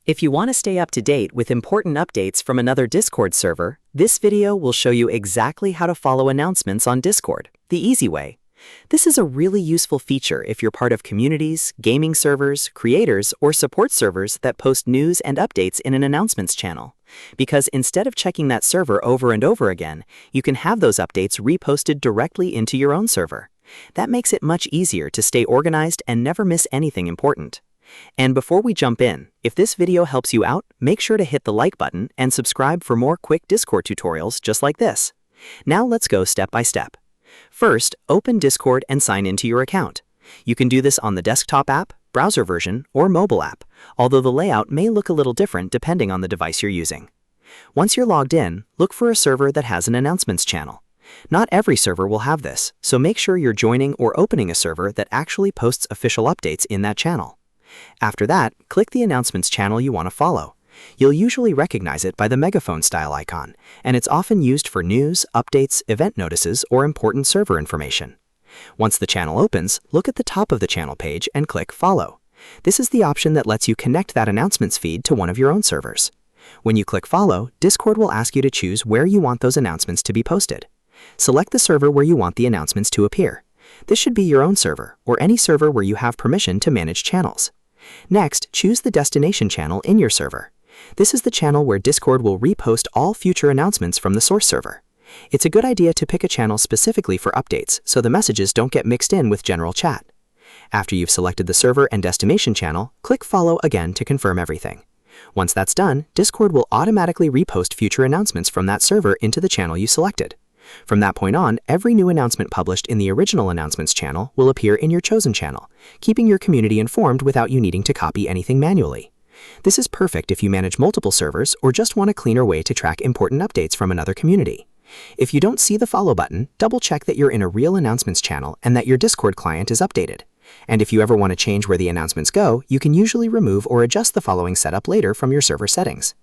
If you want to stay up to date with important updates from another Discord server, this video will show you exactly how to follow announcements on Discord, the easy way. This is a really useful feature if you're part of communities, gaming servers, creators, or support servers that post news and updates in an announcements channel. Because instead of checking that server over and over again, you can have those updates reposted directly into your own server. That makes it much easier to stay organized and never miss anything important. And before we jump in, if this video helps you out, make sure to hit the like button and subscribe for more quick Discord tutorials just like this. Now let's go step by step. First, open Discord and sign into your account. You can do this on the desktop app, browser version, or mobile app, although the layout may look a little different depending on the device you're using. Once you're logged in, look for a server that has an announcements channel. Not every server will have this, so make sure you're joining or opening a server that actually posts official updates in that channel. After that, click the announcements channel you want to follow. You'll usually recognize it by the megaphone style icon, and it's often used for news, updates, event notices, or important server information. Once the channel opens, look at the top of the channel page and click Follow. This is the option that lets you connect that announcements feed to one of your own servers. When you click Follow, Discord will ask you to choose where you want those announcements to be posted. Select the server where you want the announcements to appear. This should be your own server, or any server where you have permission to manage channels. Next, choose the destination channel in your server. This is the channel where Discord will repost all future announcements from the source server. It's a good idea to pick a channel specifically for updates so the messages don't get mixed in with general chat. After you've selected the server and destination channel, click Follow again to confirm everything. Once that's done, Discord will automatically repost future announcements from that server into the channel you selected. From that point on, every new announcement published in the original announcements channel will appear in your chosen channel, keeping your community informed without you needing to copy anything manually. This is perfect if you manage multiple servers or just want a cleaner way to track important updates from another community. If you don't see the follow button, double-check that you're in a real announcements channel and that your Discord client is updated. And if you ever want to change where the announcements go, you can usually remove or adjust the following setup later from your server settings.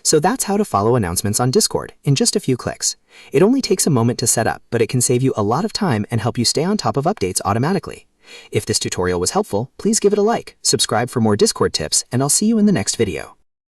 So that's how to follow announcements on Discord in just a few clicks. It only takes a moment to set up, but it can save you a lot of time and help you stay on top of updates automatically. If this tutorial was helpful, please give it a like, subscribe for more Discord tips, and I'll see you in the next video.